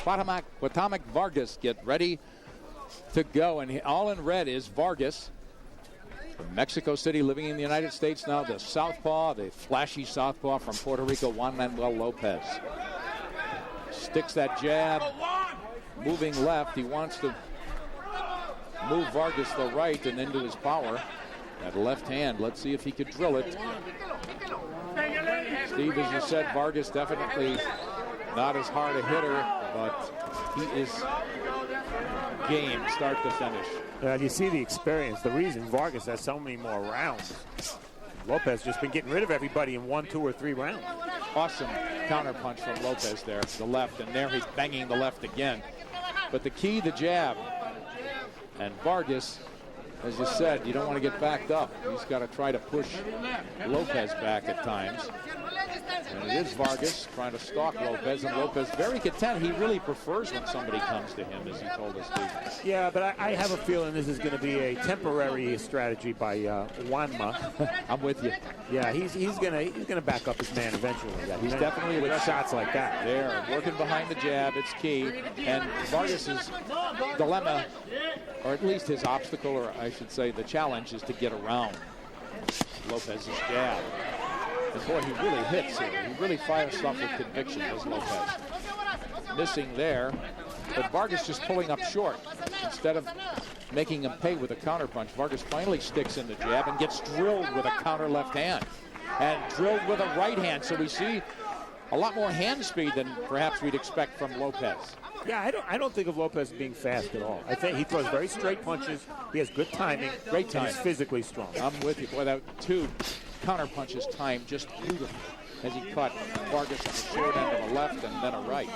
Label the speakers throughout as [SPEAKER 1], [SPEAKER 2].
[SPEAKER 1] Cuauhtemoc, Vargas get ready to go. And all in red is Vargas from Mexico City, living in the United States now. The southpaw, the flashy southpaw from Puerto Rico, Juan Manuel Lopez. Sticks that jab, moving left. He wants to move Vargas to the right and into his power. That left hand, let's see if he could drill it. Steve, as you said, Vargas definitely not as hard a hitter, but he is game start to finish.
[SPEAKER 2] You see the experience, the reason Vargas has so many more rounds. Lopez just been getting rid of everybody in 1, 2, or 3 rounds.
[SPEAKER 1] Awesome counter punch from Lopez there, the left, and there he's banging the left again. But the key, the jab. And Vargas, as you said, you don't want to get backed up. He's got to try to push Lopez back at times. And it is Vargas trying to stalk Lopez, and Lopez very content. He really prefers when somebody comes to him, as he told us, Steve.
[SPEAKER 2] Yeah, but I have a feeling this is going to be a temporary strategy by Juanma.
[SPEAKER 1] I'm with you.
[SPEAKER 2] Yeah, he's gonna back up his man eventually. Yeah, he's definitely with shots like that.
[SPEAKER 1] There, working behind the jab, it's key. And Vargas's dilemma, or at least his obstacle, or I should say the challenge, is to get around Lopez's jab. And boy, he really hits here. He really fires stuff with conviction, does Lopez. Missing there, but Vargas just pulling up short. Instead of making him pay with a counterpunch, Vargas finally sticks in the jab and gets drilled with a counter left hand. And drilled with a right hand, so we see a lot more hand speed than perhaps we'd expect from Lopez.
[SPEAKER 2] Yeah, I don't think of Lopez being fast at all. I think he throws very straight punches. He has good timing.
[SPEAKER 1] Great time.
[SPEAKER 2] He's physically strong.
[SPEAKER 1] I'm with you. Boy, that 2 counter punches timed just beautifully as he caught Vargas on the short end of a left and then a right.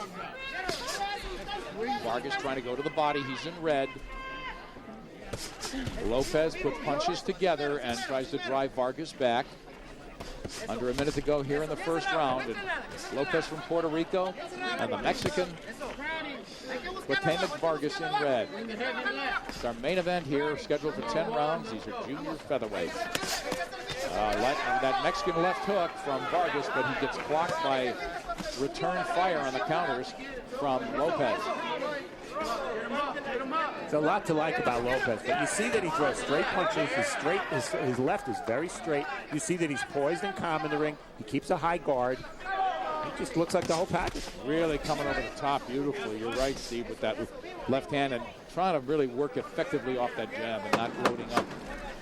[SPEAKER 1] Vargas trying to go to the body. He's in red. Lopez puts punches together and tries to drive Vargas back. Under a minute to go here in the first round. And Lopez from Puerto Rico and the Mexican Cuauhtemoc Vargas in red. It's our main event here, scheduled for 10 rounds. These are junior featherweights. That Mexican left hook from Vargas, but he gets blocked by return fire on the counters from Lopez.
[SPEAKER 2] It's a lot to like about Lopez, but you see that he throws straight punches. His left is very straight. You see that he's poised and calm in the ring. He keeps a high guard. He just looks like the whole package.
[SPEAKER 1] Really coming over the top beautifully. You're right, Steve, with that left hand and trying to really work effectively off that jab and not loading up.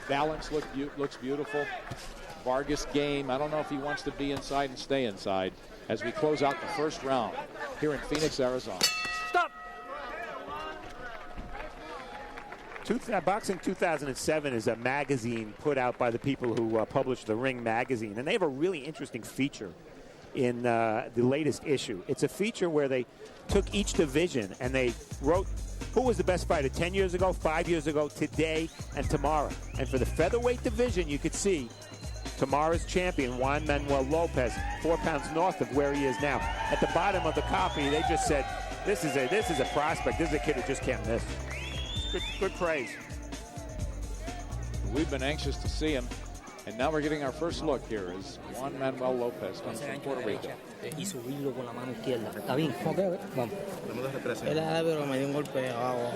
[SPEAKER 1] Balance looks beautiful. Vargas game. I don't know if he wants to be inside and stay inside as we close out the first round here in Phoenix, Arizona.
[SPEAKER 2] Stop! Boxing 2007 is a magazine put out by the people who publish the Ring magazine, and they have a really interesting feature in the latest issue. It's a feature where they took each division and they wrote who was the best fighter 10 years ago, 5 years ago, today, and tomorrow. And for the featherweight division, you could see tomorrow's champion, Juan Manuel Lopez, 4 pounds north of where he is now. At the bottom of the copy, they just said, this is a prospect. This is a kid who just can't miss. Good praise.
[SPEAKER 1] We've been anxious to see him, and now we're getting our first look here as Juan Manuel Lopez comes from Puerto Rico.
[SPEAKER 3] Y subirlo con la mano izquierda. ¿Está bien? Ok, vamos. Él pero me dio un golpe abajo.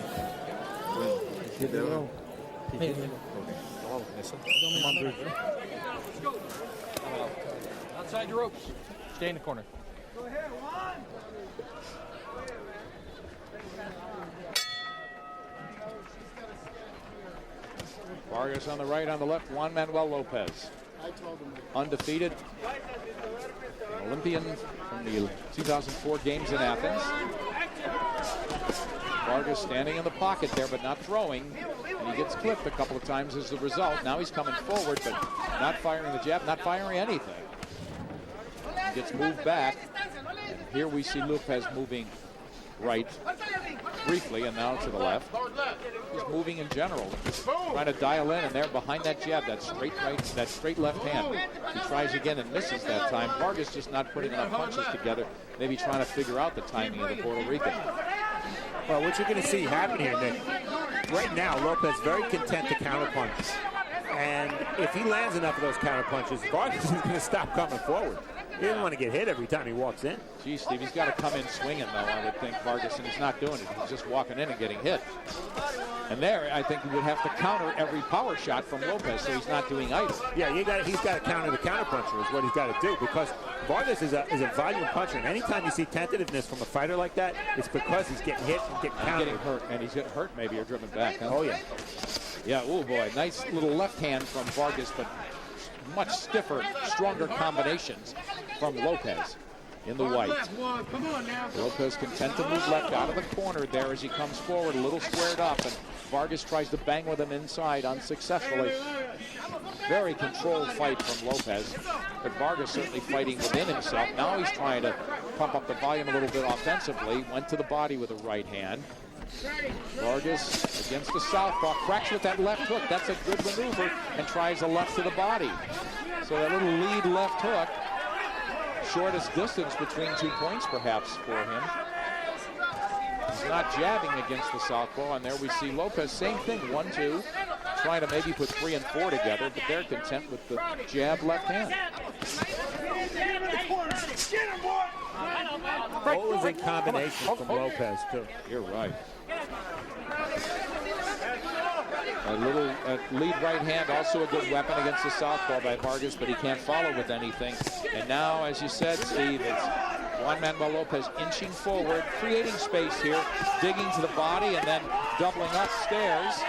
[SPEAKER 4] Outside your ropes. Stay in the corner.
[SPEAKER 5] Go ahead, Juan.
[SPEAKER 1] Vargas on the right, on the left, Juan Manuel Lopez. Undefeated. Olympian from the 2004 games in Athens. Vargas standing in the pocket there, but not throwing. And he gets clipped a couple of times as the result. Now he's coming forward, but not firing the jab, not firing anything. He gets moved back. And here we see Lopez moving right briefly, and now to the left. He's moving in general, just trying to dial in, and there behind that jab, that straight right, that straight left hand. He tries again and misses that time. Vargas just not putting enough punches together, maybe trying to figure out the timing of the Puerto Rican.
[SPEAKER 2] Well, what you're going to see happen here, Nick, right now, Lopez very content to counterpunch. And if he lands enough of those counterpunches, Vargas is going to stop coming forward. He doesn't want to get hit every time he walks in.
[SPEAKER 1] Gee, Steve, he's got to come in swinging, though, I would think, Vargas, and he's not doing it. He's just walking in and getting hit. And there, I think he would have to counter every power shot from Lopez, so he's not doing either.
[SPEAKER 2] Yeah, he's got to counter the counterpuncher is what he's got to do, because Vargas is a volume puncher, and anytime you see tentativeness from a fighter like that, it's because he's getting hit and getting countered.
[SPEAKER 1] Getting hurt, and he's getting hurt maybe or driven back. Huh?
[SPEAKER 2] Oh, yeah.
[SPEAKER 1] Yeah, oh, boy, nice little left hand from Vargas, but much stiffer, stronger combinations from Lopez in the white. Lopez content to move left out of the corner there as he comes forward, a little squared up, and Vargas tries to bang with him inside unsuccessfully. Very controlled fight from Lopez, but Vargas certainly fighting within himself. Now he's trying to pump up the volume a little bit offensively, went to the body with a right hand. Vargas against the southpaw, cracks with that left hook. That's a good maneuver, and tries a left to the body. So that little lead left hook, shortest distance between 2 points perhaps for him. He's not jabbing against the southpaw, and there we see Lopez, same thing, 1-2, trying to maybe put 3 and 4 together, but they're content with the jab left hand.
[SPEAKER 2] Always in combination from Lopez, too.
[SPEAKER 1] You're right. A little lead right hand, also a good weapon against the southpaw by Vargas, but he can't follow with anything. And now, as you said, Steve, it's Juan Manuel Lopez inching forward, creating space here, digging to the body, and then doubling upstairs.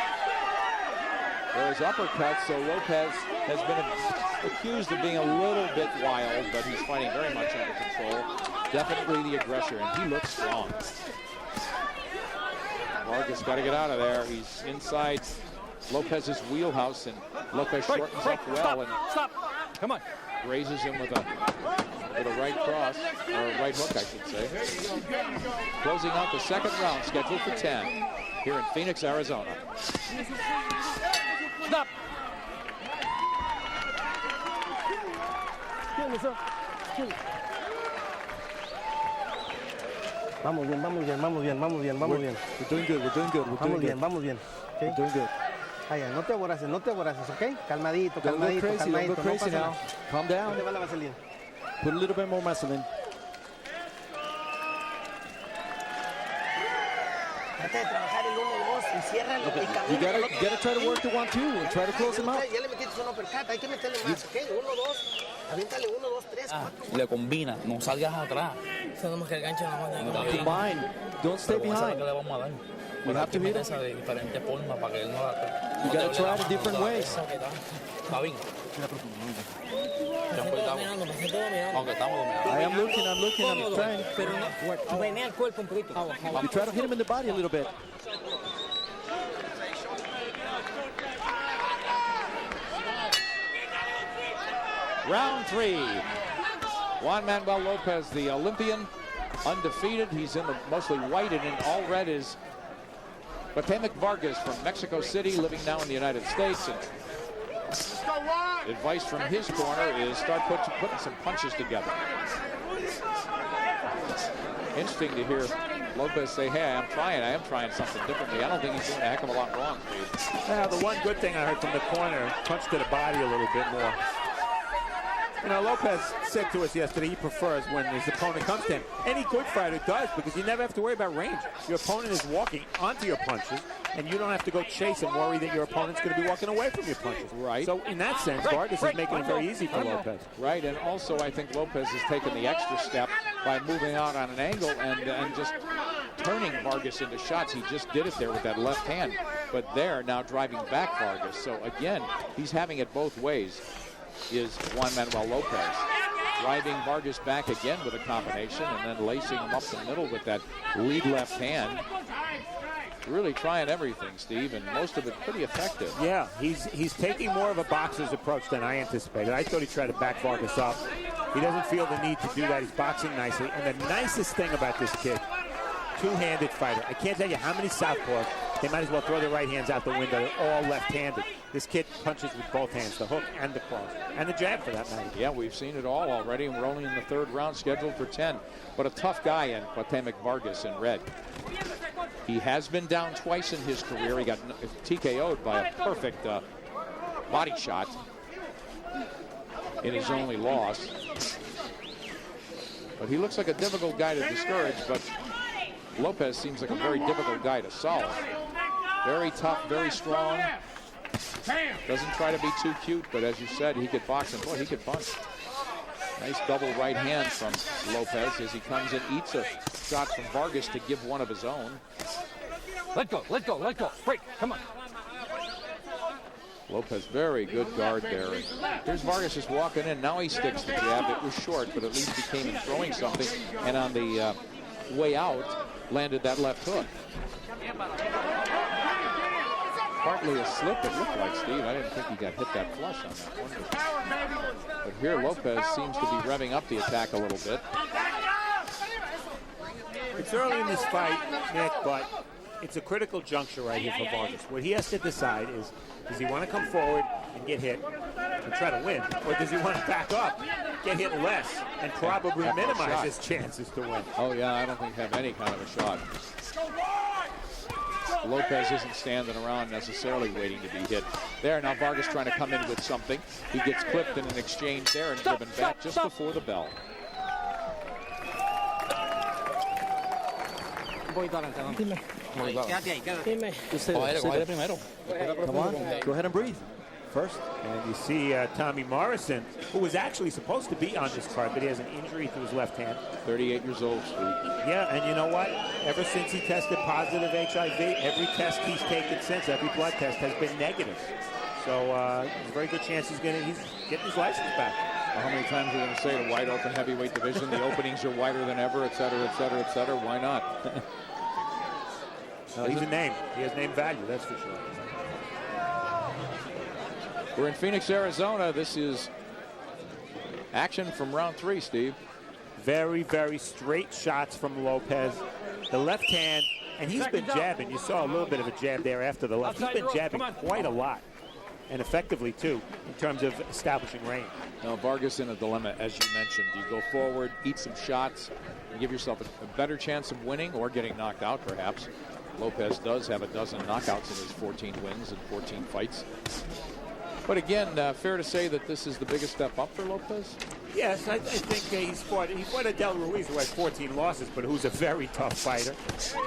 [SPEAKER 1] There's uppercuts, so Lopez has been accused of being a little bit wild, but he's fighting very much under control. Definitely the aggressor, and he looks strong. Vargas got to get out of there. He's inside Lopez's wheelhouse, and Lopez shortens up well and
[SPEAKER 4] Come on.
[SPEAKER 1] raises him with a right cross, or a right hook, I should say. Closing out the second round, scheduled for 10 here in Phoenix, Arizona.
[SPEAKER 4] Stop.
[SPEAKER 3] Vamos bien, vamos bien, vamos bien, vamos bien, vamos bien.
[SPEAKER 4] We're doing good, we're doing good, we're
[SPEAKER 3] Vamos
[SPEAKER 4] doing
[SPEAKER 3] bien,
[SPEAKER 4] good.
[SPEAKER 3] vamos bien. ¿Okay?
[SPEAKER 4] We're doing good.
[SPEAKER 3] Vaya, no te aboraces, ¿ok? Calmadito,
[SPEAKER 4] Don't go
[SPEAKER 3] calmadito,
[SPEAKER 4] crazy, don't
[SPEAKER 3] calmadito.
[SPEAKER 4] go crazy
[SPEAKER 3] no
[SPEAKER 4] now.
[SPEAKER 3] pasa
[SPEAKER 4] Calm
[SPEAKER 3] nada.
[SPEAKER 4] down.
[SPEAKER 3] ¿Dónde va la vaselina?
[SPEAKER 4] Put a little bit more muscle in.
[SPEAKER 3] Trata de trabajar el 1-2, enciérralo y
[SPEAKER 4] You
[SPEAKER 3] camina.
[SPEAKER 4] gotta try to work the 1-2 and try to close him out.
[SPEAKER 3] Ya le metiste un uppercut, hay que meterle más, ¿ok? 1-2, aviéntale 1, 2, 3, 4.
[SPEAKER 5] Le combina, no salgas atrás.
[SPEAKER 3] Sabemos que el gancho no manda.
[SPEAKER 4] Combine. Don't stay
[SPEAKER 5] Pero esa es la
[SPEAKER 4] behind.
[SPEAKER 5] que le vamos a dar.
[SPEAKER 4] We have to hit him.
[SPEAKER 5] Esa de diferentes formas para que él no la...
[SPEAKER 4] You gotta try it different ways.
[SPEAKER 5] Está bien. Aunque estamos dominados.
[SPEAKER 4] I am looking, I'm trying.
[SPEAKER 3] Pero no, venea el cuerpo un poquito.
[SPEAKER 4] You try to hit him in the body a little bit.
[SPEAKER 1] Round 3. Juan Manuel Lopez, the Olympian, undefeated. He's in the mostly white, and in all red is Cuauhtemoc Vargas from Mexico City, living now in the United States. And advice from his corner is start putting some punches together. Interesting to hear Lopez say, hey, I am trying something differently. I don't think he's doing a heck of a lot wrong, Steve.
[SPEAKER 2] Now, the one good thing I heard from the corner, punch to the body a little bit more. You know, Lopez said to us yesterday he prefers when his opponent comes to him. Any good fighter does, because you never have to worry about range. Your opponent is walking onto your punches, and you don't have to go chase and worry that your opponent's going to be walking away from your punches.
[SPEAKER 1] Right.
[SPEAKER 2] So in that sense, Vargas is making it very easy for Lopez.
[SPEAKER 1] Right, and also I think Lopez has taken the extra step by moving out on an angle and just turning Vargas into shots. He just did it there with that left hand, but there now driving back Vargas. So again, he's having it both ways. Is Juan Manuel Lopez driving Vargas back again with a combination and then lacing him up the middle with that lead left hand. Really trying everything, Steve, and most of it pretty effective.
[SPEAKER 2] Yeah, he's taking more of a boxer's approach than I anticipated. I thought he tried to back Vargas up. He doesn't feel the need to do that. He's boxing nicely. And the nicest thing about this kid, two-handed fighter. I can't tell you how many southpaws, they might as well throw their right hands out the window. They're all left-handed. This kid punches with both hands, the hook and the cross, and the jab for that matter.
[SPEAKER 1] Yeah, we've seen it all already, and we're only in the third round, scheduled for 10. But a tough guy in Cuauhtemoc Vargas in red. He has been down twice in his career. He got TKO'd by a perfect body shot in his only loss. But he looks like a difficult guy to discourage, but Lopez seems like a very difficult guy to solve. Very tough, very strong. Doesn't try to be too cute, but as you said, he could box, and boy, he could punch. Nice double right hand from Lopez as he comes in, eats a shot from Vargas to give one of his own.
[SPEAKER 6] Let go, let go, let go. Break, come on.
[SPEAKER 1] Lopez, very good guard there. Here's Vargas just walking in. Now he sticks the jab. It was short, but at least he came in throwing something. And on the way out, landed that left hook. Partly a slip, it looked like, Steve. I didn't think he got hit that flush on that one. But here Lopez seems to be revving up the attack a little bit.
[SPEAKER 2] It's early in this fight, Nick, but it's a critical juncture right here for Vargas. What he has to decide is, does he want to come forward and get hit and try to win? Or does he want to back up, get hit less, and probably minimize his chances to win?
[SPEAKER 1] Oh, yeah, I don't think he have any kind of a shot. Lopez isn't standing around necessarily waiting to be hit. There, now Vargas trying to come in with something. He gets clipped in an exchange there and driven back just before the bell.
[SPEAKER 5] Coger primero.
[SPEAKER 4] Come on, go ahead and breathe. First.
[SPEAKER 2] And you see Tommy Morrison, who was actually supposed to be on this card, but he has an injury to his left hand.
[SPEAKER 1] 38 years old, Steve.
[SPEAKER 2] Yeah, and you know what? Ever since he tested positive HIV, every test he's taken since, every blood test has been negative. So there's a very good chance he's getting his license back.
[SPEAKER 1] Well, how many times are we going to say the wide open heavyweight division, the openings are wider than ever, et cetera, et cetera, et cetera? Why not?
[SPEAKER 2] He's a name. He has name value, that's for sure.
[SPEAKER 1] We're in Phoenix, Arizona. This is action from round 3, Steve.
[SPEAKER 2] Very, very straight shots from Lopez. The left hand, and he's been jabbing. You saw a little bit of a jab there after the left. He's been jabbing quite a lot, and effectively, too, in terms of establishing range.
[SPEAKER 1] Now, Vargas in a dilemma, as you mentioned. You go forward, eat some shots, and give yourself a better chance of winning or getting knocked out, perhaps. Lopez does have a dozen knockouts in his 14 wins and 14 fights. But again, fair to say that this is the biggest step up for Lopez?
[SPEAKER 2] Yes, I think he fought Adel Ruiz, who has 14 losses, but who's a very tough fighter.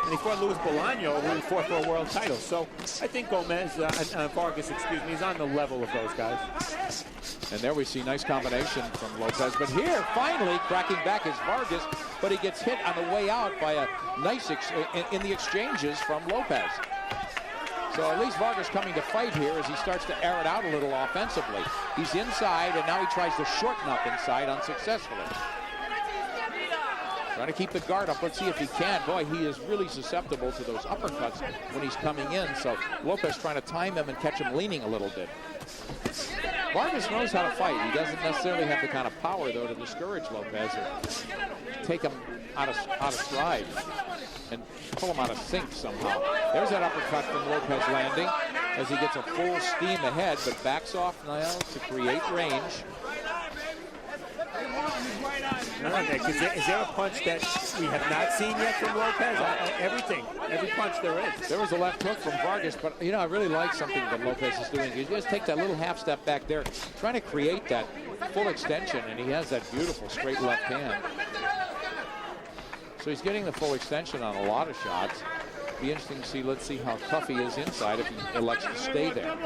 [SPEAKER 2] And he fought Luis Bolaño, who fought for a world title. So I think Vargas, is on the level of those guys.
[SPEAKER 1] And there we see nice combination from Lopez. But here, finally, cracking back is Vargas, but he gets hit on the way out by a nice in the exchanges from Lopez. So at least Vargas coming to fight here as he starts to air it out a little offensively. He's inside, and now he tries to shorten up inside unsuccessfully. Trying to keep the guard up. Let's see if he can. Boy, he is really susceptible to those uppercuts when he's coming in. So Lopez trying to time him and catch him leaning a little bit. Vargas knows how to fight. He doesn't necessarily have the kind of power, though, to discourage Lopez or take him out of stride and pull him out of sync somehow. There's that uppercut from Lopez landing as he gets a full steam ahead, but backs off now to create range.
[SPEAKER 2] Is there a punch that we have not seen yet from Lopez? Every punch there is.
[SPEAKER 1] There was a left hook from Vargas, but I really like something that Lopez is doing. He just take that little half step back there, trying to create that full extension, and he has that beautiful straight left hand. So he's getting the full extension on a lot of shots. Be interesting to see. Let's see how tough he is inside if he elects to stay there.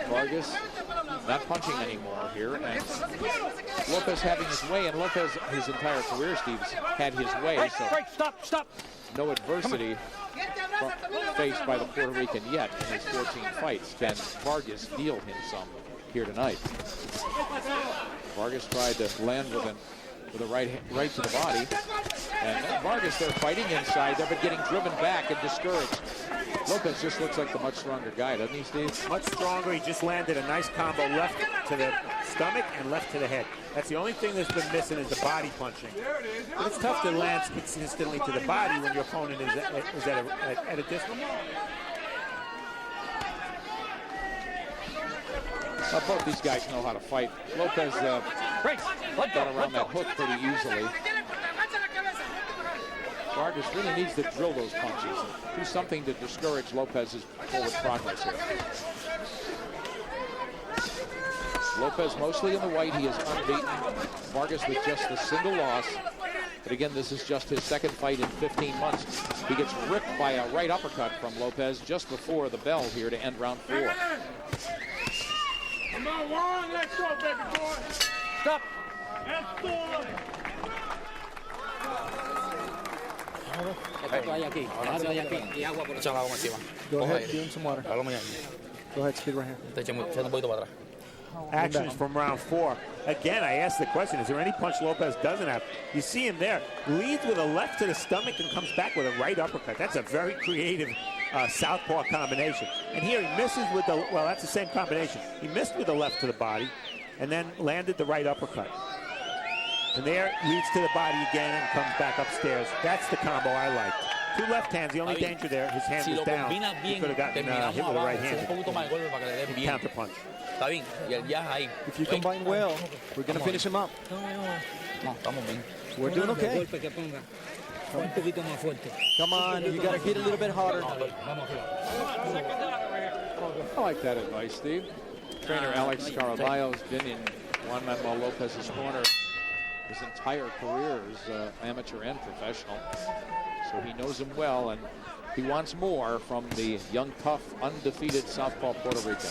[SPEAKER 1] Vargas not punching anymore here, and Lopez having his way, and Lopez his entire career, Steve's had his way, so
[SPEAKER 6] Stop.
[SPEAKER 1] no adversity faced by the Puerto Rican yet in his 14 fights. Can Vargas deal him some here tonight? Vargas tried to land with a right to the body, and Vargas there fighting inside there, but getting driven back and discouraged. Lopez just looks like the much stronger guy, doesn't he, Steve?
[SPEAKER 2] Much stronger. He just landed a nice combo left to the stomach and left to the head. That's the only thing that's been missing is the body punching. But it's tough to land consistently to the body when your opponent is at a distance.
[SPEAKER 1] Both these guys know how to fight. Lopez got around that hook pretty easily. Vargas really needs to drill those punches and do something to discourage Lopez's forward progress here. Lopez mostly in the white. He is unbeaten. Vargas with just a single loss. But again, this is just his second fight in 15 months. He gets ripped by a right uppercut from Lopez just before the bell here to end round 4.
[SPEAKER 7] Come on, Juan, let's go, baby boy.
[SPEAKER 6] Stop.
[SPEAKER 7] Let's do it.
[SPEAKER 5] Echa el agua encima.
[SPEAKER 4] Go
[SPEAKER 5] Coge
[SPEAKER 4] ahead,
[SPEAKER 5] aire.
[SPEAKER 4] give him some water.
[SPEAKER 5] Háblame ahí.
[SPEAKER 4] Go ahead, speed right here.
[SPEAKER 5] Te echa un poquito para atrás.
[SPEAKER 2] Actions from round 4. Again, I asked the question, is there any punch Lopez doesn't have? You see him there. Leads with a left to the stomach and comes back with a right uppercut. That's a very creative southpaw combination. And here he misses with the, well, that's the same combination. He missed with the left to the body and then landed the right uppercut. And there, leads to the body again and comes back upstairs. That's the combo I liked. 2 left hands, the only danger there, his hand was down. He could have gotten hit with a right hand. Counter punch.
[SPEAKER 5] Está bien, y el jazz ahí.
[SPEAKER 4] If you combine well, we're going to finish him up.
[SPEAKER 5] No, estamos bien.
[SPEAKER 4] We're doing okay. Come on, you got to hit a little bit harder.
[SPEAKER 1] I like that advice, Steve. Trainer Alex Caraballo's been in Juan Manuel Lopez's corner his entire career as amateur and professional. So he knows him well, and he wants more from the young, tough, undefeated southpaw Puerto Rican.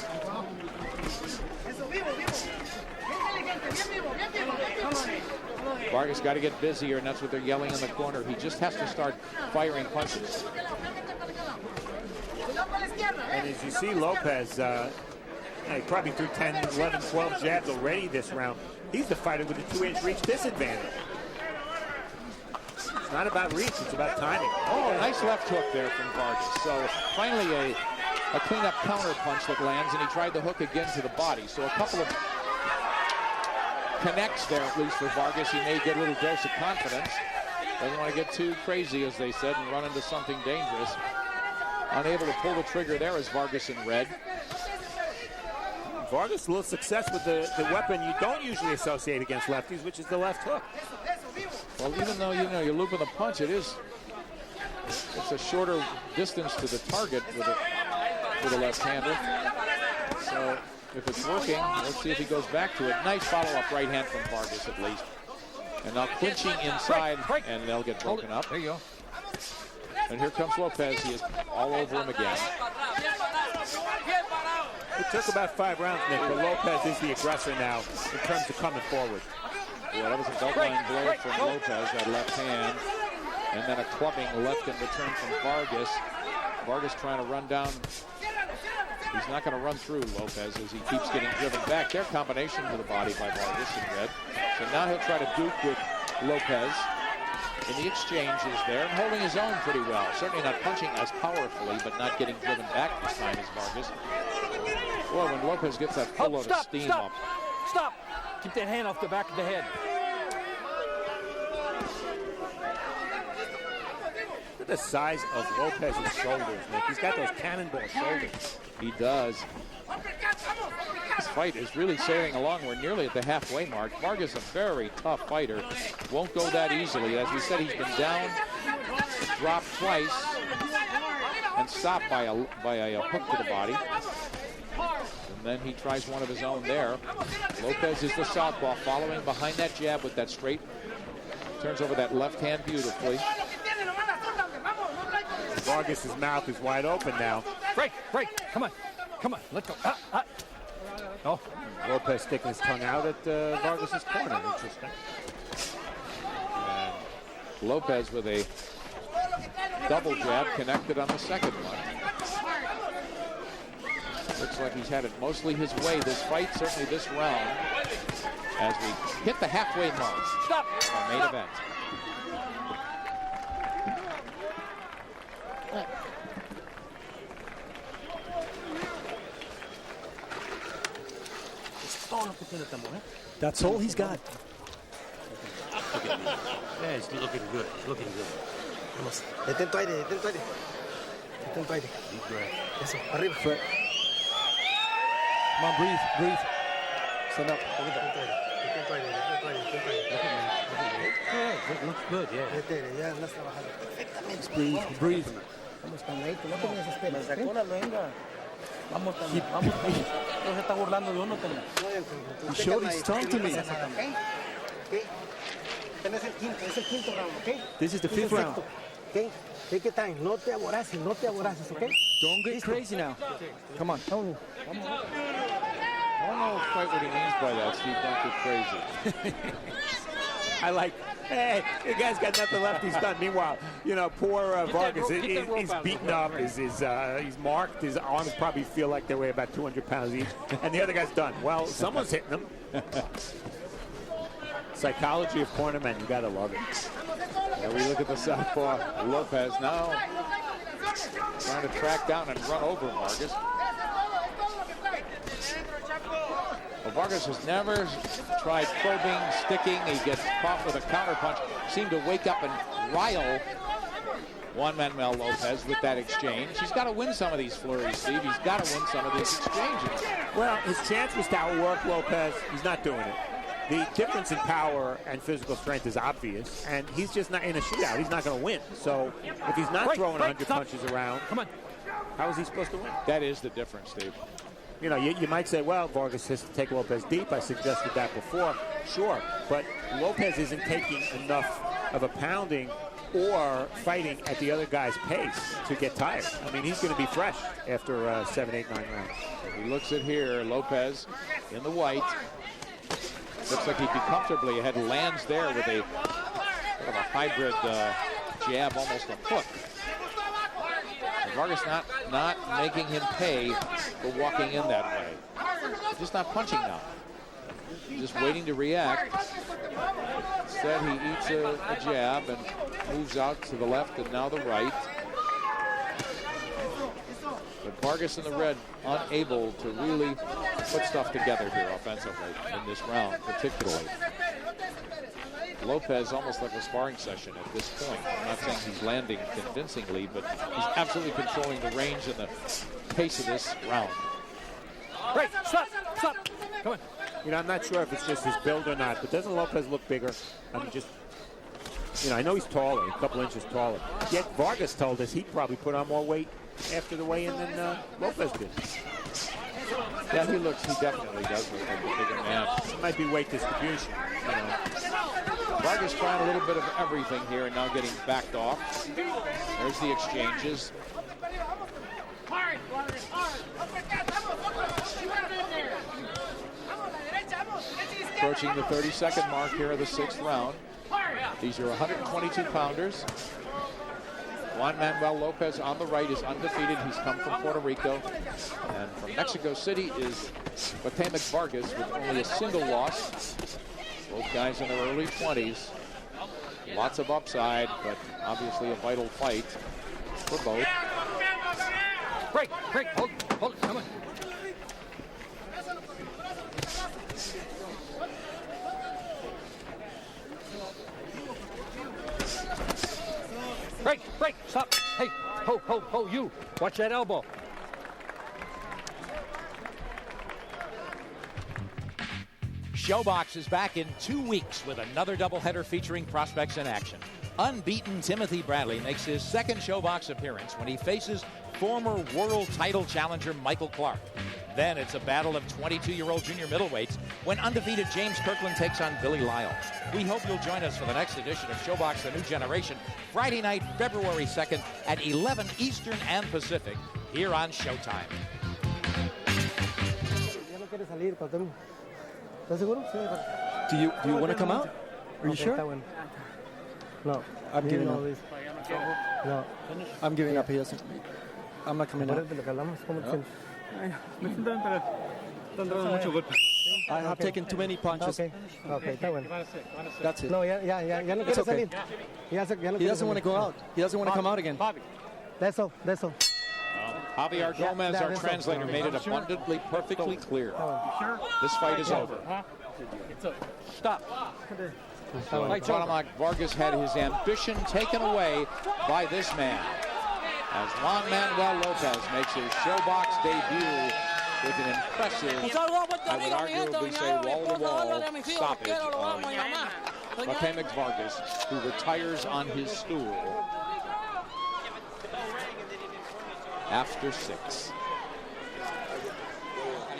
[SPEAKER 1] Vargas got to get busier, and that's what they're yelling in the corner. He just has to start firing punches.
[SPEAKER 2] And as you see, Lopez, he probably threw 10, 11, 12 jabs already this round. He's the fighter with a 2-inch reach disadvantage. It's not about reach, it's about timing.
[SPEAKER 1] Oh, nice left hook there from Vargas. So finally a clean-up counter punch that lands, and he tried the hook again to the body. So a couple of connects there, at least for Vargas. He may get a little dose of confidence. Doesn't want to get too crazy, as they said, and run into something dangerous. Unable to pull the trigger there is Vargas in red.
[SPEAKER 2] Vargas a little success with the weapon you don't usually associate against lefties, which is the left hook.
[SPEAKER 1] Well, even though you're looping the punch, it's a shorter distance to the target with a left-hander. So if it's working, let's see if he goes back to it. Nice follow-up right hand from Vargas, at least. And now clinching inside, and they'll get broken up.
[SPEAKER 6] There you go.
[SPEAKER 1] And here comes Lopez. He is all over him again.
[SPEAKER 2] It took about 5 rounds, Nick, but Lopez is the aggressor now in terms of coming forward.
[SPEAKER 1] Well, that was a belt-line blow from Lopez, that left hand. And then a clubbing left in return from Vargas. Vargas trying to run down. He's not going to run through Lopez as he keeps getting driven back. Their combination to the body by Vargas in red. So now he'll try to duke with Lopez. In the exchanges there, and holding his own pretty well. Certainly not punching as powerfully, but not getting driven back this time as Vargas. Well, when Lopez gets that full load of steam up.
[SPEAKER 6] Stop! Keep that hand off the back of the head.
[SPEAKER 2] Look at the size of Lopez's shoulders, Nick. He's got those cannonball shoulders.
[SPEAKER 1] He does. This fight is really sailing along. We're nearly at the halfway mark. Vargas, a very tough fighter, won't go that easily. As we said, he's been down, dropped twice, and stopped by a hook to the body. And then he tries one of his own there. Lopez is the southpaw, following behind that jab with that straight. Turns over that left hand beautifully.
[SPEAKER 2] Vargas's mouth is wide open now.
[SPEAKER 6] Break! Come on, let's go. Oh.
[SPEAKER 2] Lopez sticking his tongue out at Vargas's corner. Interesting.
[SPEAKER 1] And Lopez with a double jab connected on the second one. Looks like he's had it mostly his way this fight, certainly this round, as we hit the halfway mark.
[SPEAKER 6] Stop!
[SPEAKER 1] Our main event.
[SPEAKER 4] That's all he's got.
[SPEAKER 5] Yeah, he's looking good.
[SPEAKER 3] Vamos. Detén tu aire.
[SPEAKER 5] Deep breath.
[SPEAKER 3] Eso, arriba.
[SPEAKER 4] Come on, breathe. Stand up.
[SPEAKER 3] Detén tu aire.
[SPEAKER 5] Good. Looks good, yeah.
[SPEAKER 3] Detén, ya andas trabajando perfectamente.
[SPEAKER 4] Breathe.
[SPEAKER 3] Vamos, calmadito, no te me desesperes. Me sacó una venga.
[SPEAKER 5] Vamos, Toño, vamos, Toño. No se está burlando de uno, Toño.
[SPEAKER 4] He showed his tongue to me.
[SPEAKER 8] Es el quinto round, ¿ok?
[SPEAKER 4] This is the fifth round.
[SPEAKER 8] ¿Ok? Take your time. No te aboraces, ¿ok?
[SPEAKER 4] Don't get crazy now. Come on.
[SPEAKER 1] I don't know quite what he means by that, Steve. Don't get crazy.
[SPEAKER 2] I like, hey, the guy's got nothing left. He's done. Meanwhile, you know, poor Vargas, he's beaten up. He's marked. His arms probably feel like they weigh about 200 pounds each. And the other guy's done. Well, someone's hitting him. Psychology of cornermen, you gotta love it.
[SPEAKER 1] Yeah, we look at the southpaw Lopez now trying to track down and run over Vargas. Well, Vargas has never tried probing, sticking. He gets caught with a counter punch. Seemed to wake up and rile Juan Manuel Lopez with that exchange. He's got to win some of these flurries, Steve. He's got to win some of these exchanges.
[SPEAKER 2] Well, his chance was to outwork Lopez. He's not doing it. The difference in power and physical strength is obvious, and he's just not in a shootout. He's not going to win. So if he's not throwing 100 punches around,
[SPEAKER 6] Come on.
[SPEAKER 2] how is he supposed to win?
[SPEAKER 1] That is the difference, Steve.
[SPEAKER 2] You know, you might say, well, Vargas has to take Lopez deep. I suggested that before. Sure, but Lopez isn't taking enough of a pounding or fighting at the other guy's pace to get tired. I mean, he's going to be fresh after 7, 8, 9 rounds.
[SPEAKER 1] He looks at here, Lopez in the white. Looks like he'd be comfortably ahead. Lands there with a sort of a hybrid jab, almost a hook. And Vargas not making him pay for walking in that way. Just not punching now. Just waiting to react. Instead, he eats a jab and moves out to the left and now the right. But Vargas in the red unable to really put stuff together here offensively in this round, particularly. Lopez almost like a sparring session at this point. I'm not saying he's landing convincingly, but he's absolutely controlling the range and the pace of this round.
[SPEAKER 6] Right, stop. Come on.
[SPEAKER 2] You know, I'm not sure if it's just his build or not, but doesn't Lopez look bigger? I mean, just, you know, I know he's taller, a couple inches taller. Yet Vargas told us he'd probably put on more weight after the weigh-in than Lopez did.
[SPEAKER 1] Yeah, he definitely does look like a bigger man.
[SPEAKER 2] It might be weight distribution, you know.
[SPEAKER 1] Vargas trying a little bit of everything here and now getting backed off. There's the exchanges. Approaching the 30-second mark here of the 6th round. These are 122-pounders. Juan Manuel Lopez on the right is undefeated. He's come from Puerto Rico. And from Mexico City is Cuauhtemoc Vargas with only a single loss. Both guys in their early 20s. Lots of upside, but obviously a vital fight for both.
[SPEAKER 6] Break, hold, come on. Break, stop. Hey, ho, you. Watch that elbow.
[SPEAKER 9] Showbox is back in 2 weeks with another doubleheader featuring prospects in action. Unbeaten Timothy Bradley makes his second Showbox appearance when he faces former world title challenger Michael Clark. Then it's a battle of 22-year-old junior middleweights when undefeated James Kirkland takes on Billy Lyle. We hope you'll join us for the next edition of Showbox The New Generation, Friday night, February 2nd at 11 Eastern and Pacific, here on Showtime.
[SPEAKER 4] Do you want to come out? Are you sure?
[SPEAKER 8] No.
[SPEAKER 4] I'm giving up.
[SPEAKER 8] No.
[SPEAKER 4] I'm giving up. He doesn't. I'm not coming out. I have taken too many punches.
[SPEAKER 8] Okay, está bueno.
[SPEAKER 4] That's it.
[SPEAKER 8] No, ya no quiere
[SPEAKER 4] okay.
[SPEAKER 8] salir.
[SPEAKER 4] He doesn't want to go out. He doesn't want to come out again.
[SPEAKER 8] That's all.
[SPEAKER 1] Javier Gomez, our translator, made it abundantly, perfectly clear. This fight is over.
[SPEAKER 6] Stop.
[SPEAKER 1] Cuauhtemoc Vargas had his ambition taken away by this man, as Juan Manuel Lopez makes his Showbox debut with an impressive, I would arguably say, wall-to-wall stoppage of Cuauhtemoc Vargas, who retires on his stool after 6.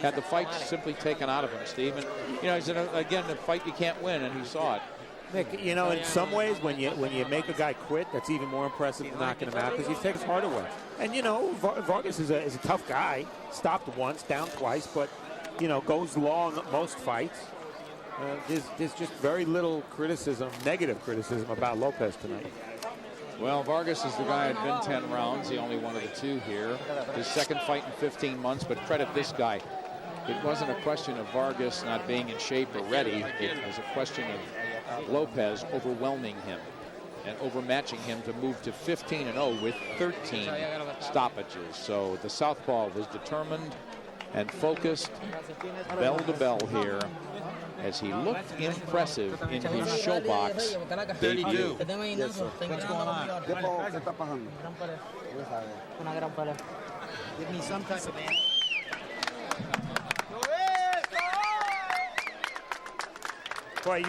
[SPEAKER 1] had the fight simply taken out of him, Steve. And, you know, he's in again, a fight you can't win, and he saw it.
[SPEAKER 2] Nick, you know, in some ways, when you make a guy quit, that's even more impressive than knocking him out because he takes his heart away. And, you know, Vargas is a tough guy. Stopped once, down twice, but, you know, goes long most fights. There's just very little criticism, negative criticism about Lopez tonight.
[SPEAKER 1] Well, Vargas is the guy who had been 10 rounds. He only one of the 2 here. His second fight in 15 months, but credit this guy. It wasn't a question of Vargas not being in shape or ready. It was a question of Lopez overwhelming him and overmatching him to move to 15-0 with 13 stoppages. So the southpaw was determined and focused, bell to bell here, as he looked impressive in his showbox debut.
[SPEAKER 5] What's going on? Give me some type of man.
[SPEAKER 2] Boy, you